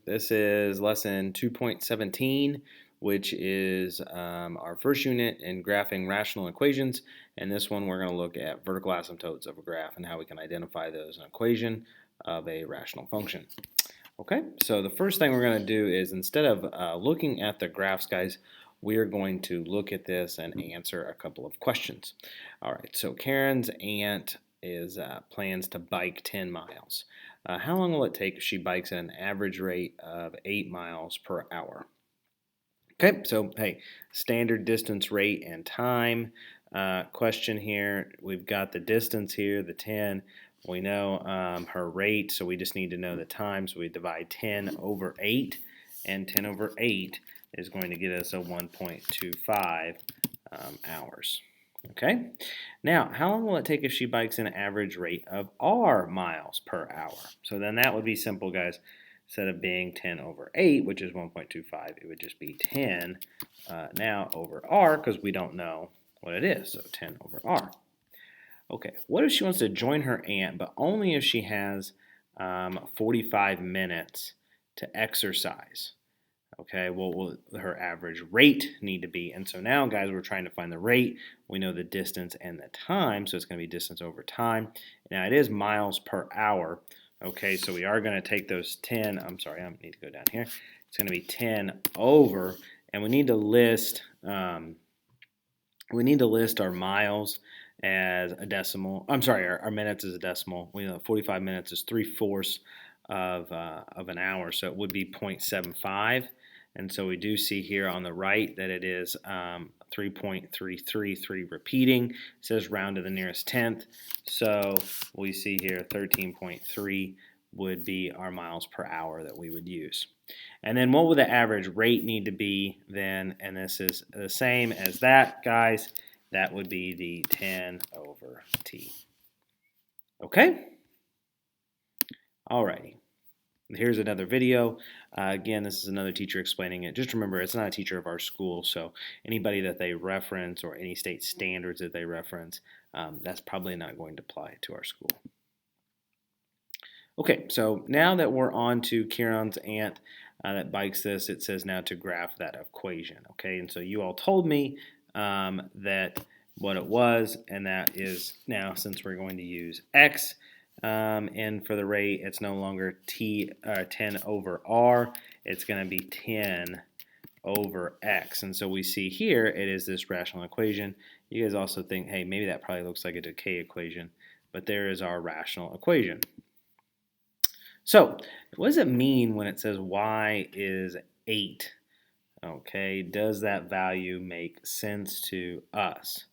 This is lesson 2.17, which is our first unit in graphing rational equations. And this one we're going to look at vertical asymptotes of a graph and how we can identify those in an equation of a rational function. Okay, so the first thing we're going to do is instead of looking at the graphs, guys, we are going to look at this and answer a couple of questions. All right, so Karen's aunt is plans to bike 10 miles. How long will it take if she bikes at an average rate of 8 miles per hour? Okay, so hey, standard distance, rate, and time. Question here, we've got the distance here, the 10. We know her rate, so we just need to know the time. So we divide 10 over 8, and 10 over 8 is going to get us a 1.25 hours. Okay, now how long will it take if she bikes an average rate of r miles per hour? So then that would be simple, guys. Instead of being 10 over 8, which is 1.25, it would just be 10 now over r, because we don't know what it is, so 10 over r. Okay, what if she wants to join her aunt, but only if she has 45 minutes to exercise? Okay, what will her average rate need to be? And so now, guys, we're trying to find the rate. We know the distance and the time, so it's going to be distance over time. Now, it is miles per hour. Okay, so we are going to take those 10. I'm sorry, I need to go down here. It's going to be 10 over, and we need to list our miles as a decimal. I'm sorry, our minutes as a decimal. We know 45 minutes is 3/4 of an hour, so it would be 0.75. And so we do see here on the right that it is 3.333 repeating. It says round to the nearest tenth. So we see here 13.3 would be our miles per hour that we would use. And then what would the average rate need to be then? And this is the same as that, guys. That would be the 10 over t. Okay? Alrighty. Here's another video. Again, this is another teacher explaining it. Just remember, it's not a teacher of our school, so anybody that they reference or any state standards that they reference, that's probably not going to apply to our school. Okay, so now that we're on to Kieran's aunt that bikes this, it says now to graph that equation. Okay, and so you all told me that what it was, and that is now, since we're going to use x, and for the rate, it's no longer 10 over r. It's going to be 10 over x. And so we see here it is this rational equation. You guys also think, hey, maybe that probably looks like a decay equation. But there is our rational equation. So what does it mean when it says y is 8? Okay, does that value make sense to us?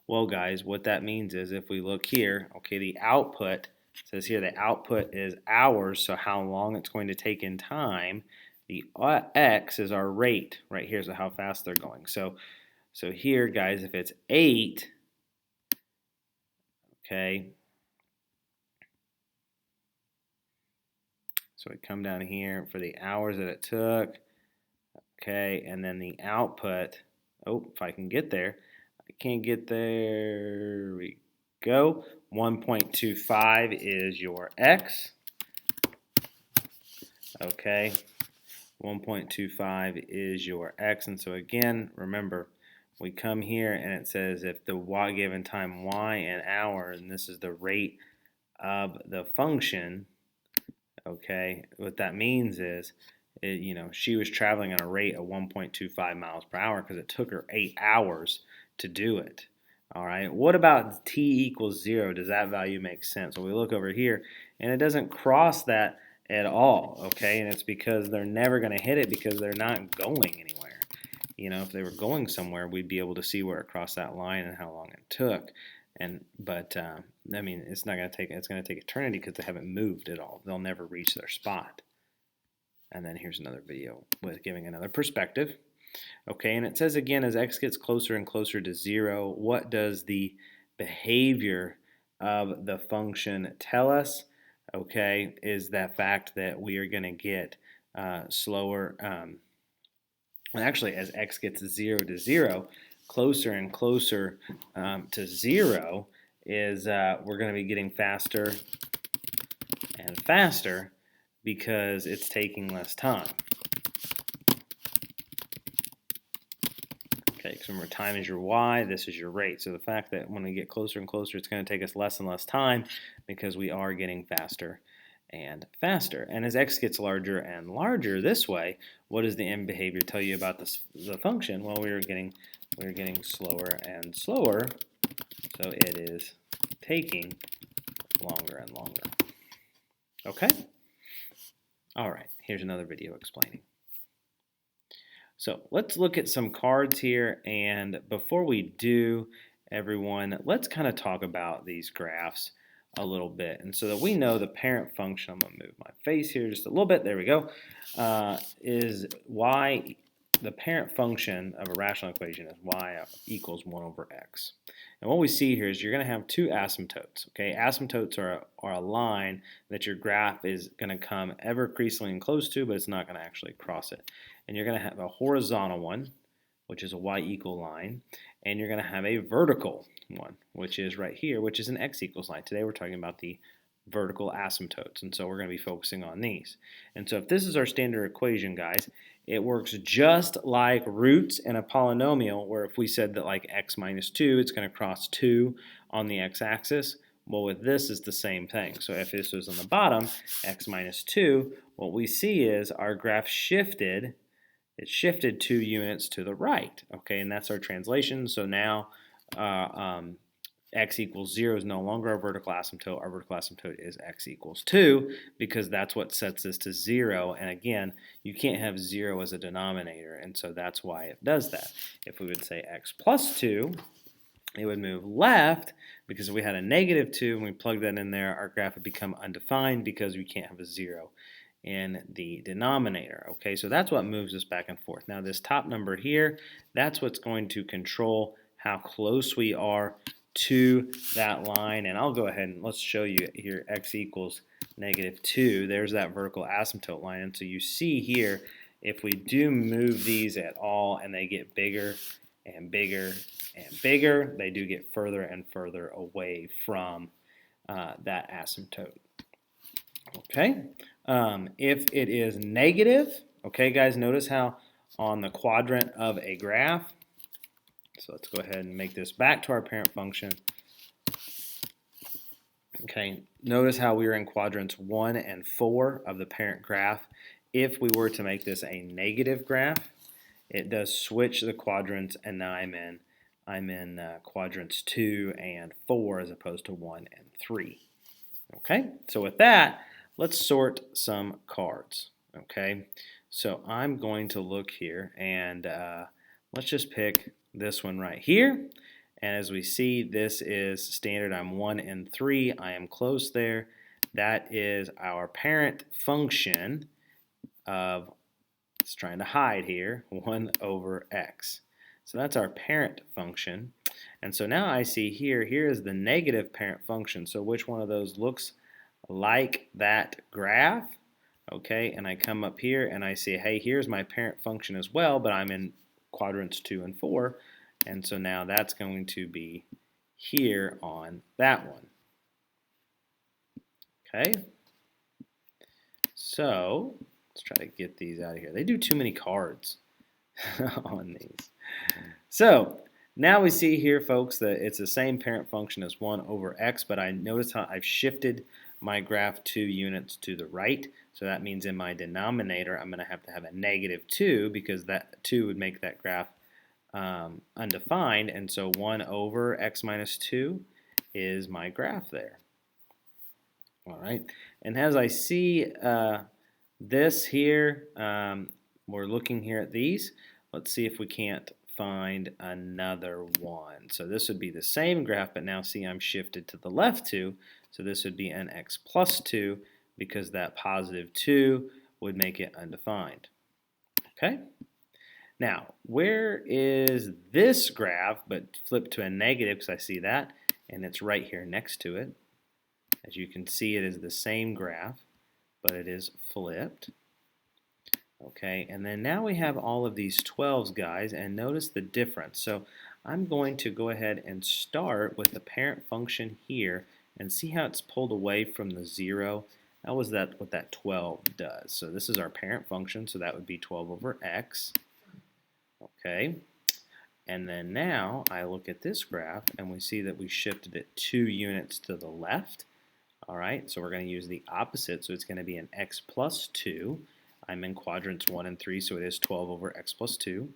Well, guys, what that means is if we look here, okay, the output says here the output is hours, so how long it's going to take in time. The x is our rate right here, so how fast they're going. So here, guys, if it's 8, okay, so we come down here for the hours that it took, okay, and then the output, oh, if I can get there, I can't get there, we go. 1.25 is your x. Okay, 1.25 is your x. And so again, remember, we come here and it says if the y given time y in hours, and this is the rate of the function, okay, what that means is, she was traveling at a rate of 1.25 miles per hour because it took her 8 hours to do it. All right, what about t equals 0? Does that value make sense? Well, we look over here, and it doesn't cross that at all, okay? And it's because they're never going to hit it because they're not going anywhere. If they were going somewhere, we'd be able to see where it crossed that line and how long it took. But I mean, it's going to take eternity because they haven't moved at all. They'll never reach their spot. And then here's another video with giving another perspective. Okay, and it says again, as x gets closer and closer to 0, what does the behavior of the function tell us? Okay, is that fact that we are going to get slower, and actually as x gets 0 to 0, closer and closer to 0 is we're going to be getting faster and faster because it's taking less time. Okay, because remember, time is your y, this is your rate. So the fact that when we get closer and closer, it's going to take us less and less time because we are getting faster and faster. And as x gets larger and larger this way, what does the end behavior tell you about the function? Well, we're getting slower and slower, so it is taking longer and longer. Okay? All right, here's another video explaining. So let's look at some cards here, and before we do, everyone, let's kind of talk about these graphs a little bit. And so that we know the parent function, I'm going to move my face here just a little bit, there we go, is y, the parent function of a rational equation is y equals 1 over x. And what we see here is you're going to have two asymptotes. Okay, asymptotes are a line that your graph is going to come ever increasingly close to, but it's not going to actually cross it. And you're going to have a horizontal one, which is a y equal line, and you're going to have a vertical one, which is right here, which is an x equals line. Today we're talking about the vertical asymptotes, and so we're going to be focusing on these. And so if this is our standard equation, guys, it works just like roots in a polynomial, where if we said that like x minus 2, it's going to cross 2 on the x-axis. Well, with this is the same thing. So if this was on the bottom, x minus 2, what we see is our graph shifted. It's shifted 2 units to the right, okay, and that's our translation. So now x equals 0 is no longer our vertical asymptote. Our vertical asymptote is x equals 2 because that's what sets this to 0. And again, you can't have 0 as a denominator, and so that's why it does that. If we would say x plus 2, it would move left because if we had a negative 2 and we plug that in there, our graph would become undefined because we can't have a 0 in the denominator. Okay, so that's what moves us back and forth. Now this top number here, that's what's going to control how close we are to that line. And I'll go ahead and let's show you here x equals negative 2. There's that vertical asymptote line. And so you see here, if we do move these at all and they get bigger and bigger and bigger, they do get further and further away from that asymptote. Okay, if it is negative, okay guys, notice how on the quadrant of a graph, so let's go ahead and make this back to our parent function. Okay, notice how we are in quadrants 1 and 4 of the parent graph. If we were to make this a negative graph, it does switch the quadrants, and now I'm in quadrants 2 and 4 as opposed to 1 and 3. Okay, so with that, let's sort some cards. Okay, so I'm going to look here, and let's just pick this one right here. And as we see, this is standard. I'm 1 and 3. I am close there. That is our parent function of, it's trying to hide here, 1 over x. So that's our parent function. And so now I see here is the negative parent function. So which one of those looks like that graph? Okay, and I come up here and I say, hey, here's my parent function as well, but I'm in quadrants 2 and 4. And so now that's going to be here on that one. Okay, so let's try to get these out of here. They do too many cards on these. So now we see here, folks, that it's the same parent function as 1 over x, but I notice how I've shifted my graph 2 units to the right. So that means in my denominator, I'm going to have a negative 2 because that 2 would make that graph undefined. And so 1 over x minus 2 is my graph there. All right. And as I see this here, we're looking here at these. Let's see if we can't find another one. So this would be the same graph, but now see I'm shifted to the left 2. So this would be an x plus 2 because that positive 2 would make it undefined. Okay? Now, where is this graph, but flip to a negative because I see that, and it's right here next to it. As you can see, it is the same graph, but it is flipped. Okay, and then now we have all of these 12s, guys, and notice the difference. So I'm going to go ahead and start with the parent function here and see how it's pulled away from the 0 That was what that 12 does. So this is our parent function, so that would be 12 over x. Okay. And then now I look at this graph and we see that we shifted it 2 units to the left. All right, so we're going to use the opposite, so it's going to be an x plus 2. I'm in quadrants 1 and 3, so it is 12 over x plus 2.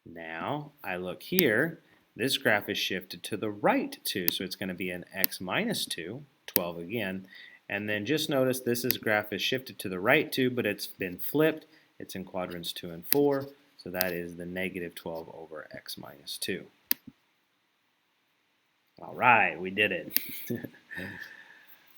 Now I look here, this graph is shifted to the right 2, so it's going to be an x minus 2, 12 again. And then just notice this graph is shifted to the right 2, but it's been flipped. It's in quadrants 2 and 4. So that is the negative 12 over x minus 2. All right, we did it.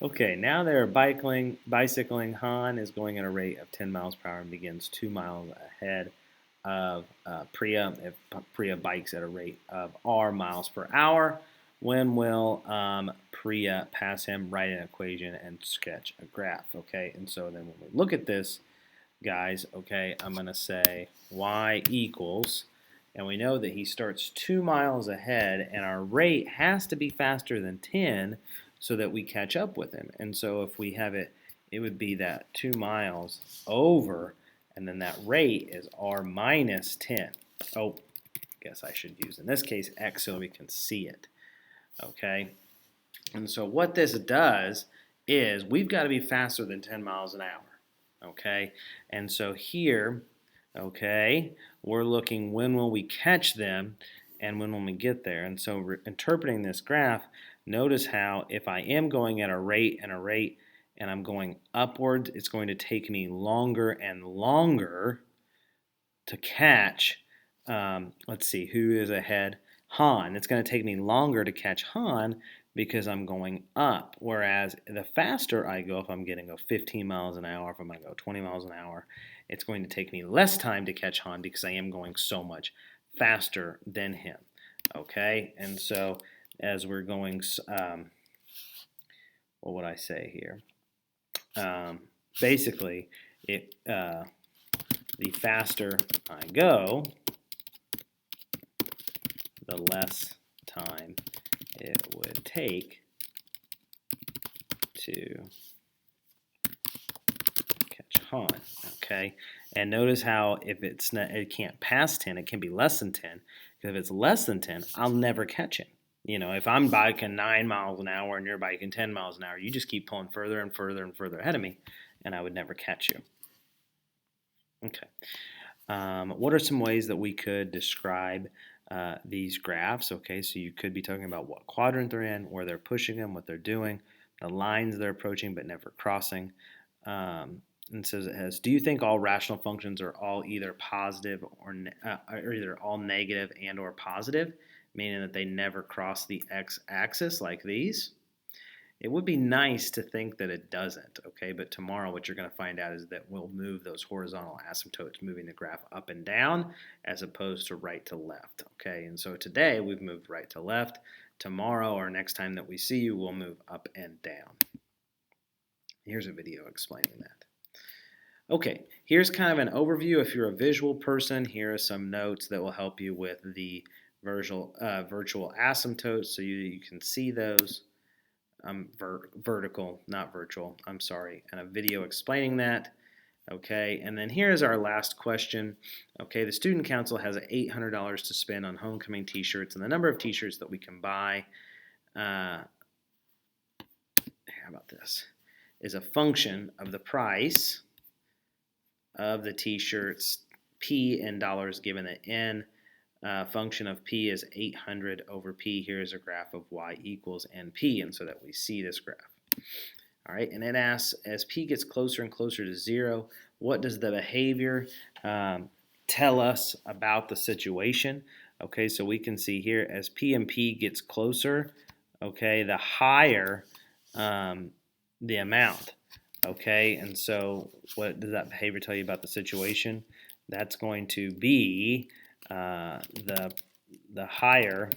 Okay, now they're bicycling. Han is going at a rate of 10 miles per hour and begins 2 miles ahead of Priya. If Priya bikes at a rate of r miles per hour, when will Priya pass him? Write an equation and sketch a graph. Okay, and so then when we look at this, guys, okay, I'm going to say y equals, and we know that he starts 2 miles ahead, and our rate has to be faster than 10 so that we catch up with him. And so if we have it, it would be that 2 miles over, and then that rate is r minus 10. Oh, I guess I should use, in this case, x so we can see it. Okay, and so what this does is we've got to be faster than 10 miles an hour. Okay, and so here, okay, we're looking when will we catch them and when will we get there. And so interpreting this graph, notice how if I am going at a rate and I'm going upwards, it's going to take me longer and longer to catch, let's see, who is ahead? Han. It's going to take me longer to catch Han because I'm going up. Whereas the faster I go, if I'm getting 15 miles an hour, if I'm going to go 20 miles an hour, it's going to take me less time to catch Han because I am going so much faster than him. Okay, and so as we're going, what would I say here? Basically, the faster I go, the less time it would take to catch Han. Okay, and notice how if it can't pass 10, it can be less than 10. Because if it's less than 10, I'll never catch him. You know, if I'm biking 9 miles an hour and you're biking 10 miles an hour, you just keep pulling further and further and further ahead of me, and I would never catch you. Okay. What are some ways that we could describe these graphs? Okay, so you could be talking about what quadrant they're in, where they're pushing them, what they're doing, the lines they're approaching but never crossing. And says it has, do you think all rational functions are all either positive or either all negative and or positive, meaning that they never cross the x-axis like these? It would be nice to think that it doesn't, okay? But tomorrow what you're going to find out is that we'll move those horizontal asymptotes, moving the graph up and down as opposed to right to left, okay? And so today we've moved right to left. Tomorrow or next time that we see you, we'll move up and down. Here's a video explaining that. Okay, here's kind of an overview. If you're a visual person, here are some notes that will help you with the virtual asymptotes so you can see those. Vertical, not virtual, I'm sorry, and a video explaining that. Okay, and then here's our last question. Okay, the Student Council has $800 to spend on homecoming t-shirts, and the number of t-shirts that we can buy, how about this, is a function of the price of the t-shirts, P in dollars, given that N function of P is 800 over P. Here's a graph of Y equals NP, and so that we see this graph. All right, and it asks, as P gets closer and closer to 0, what does the behavior tell us about the situation? Okay, so we can see here, as P and P gets closer, okay, the higher the amount. Okay, and so what does that behavior tell you about the situation? That's going to be the higher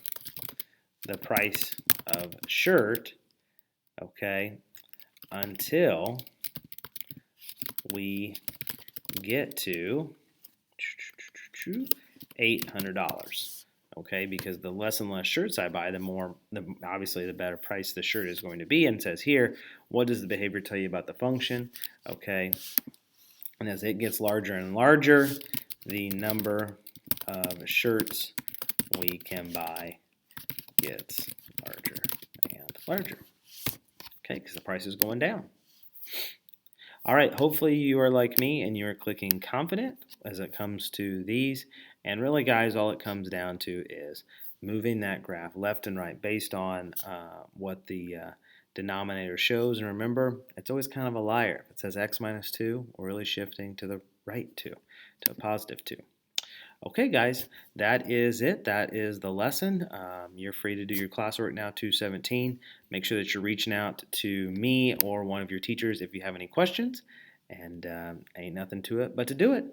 the price of shirt, okay, until we get to $800. okay, because the less and less shirts I buy, obviously the better price the shirt is going to be. And it says here, what does the behavior tell you about the function? Okay, and as it gets larger and larger, the number of shirts we can buy gets larger and larger. Okay, because the price is going down. All right, hopefully you are like me and you're clicking confident as it comes to these. And really, guys, all it comes down to is moving that graph left and right based on what the denominator shows. And remember, it's always kind of a liar. If it says x minus 2, we're really shifting to the right 2, to a positive 2. Okay, guys, that is it. That is the lesson. You're free to do your classwork now, 217. Make sure that you're reaching out to me or one of your teachers if you have any questions. And ain't nothing to it but to do it.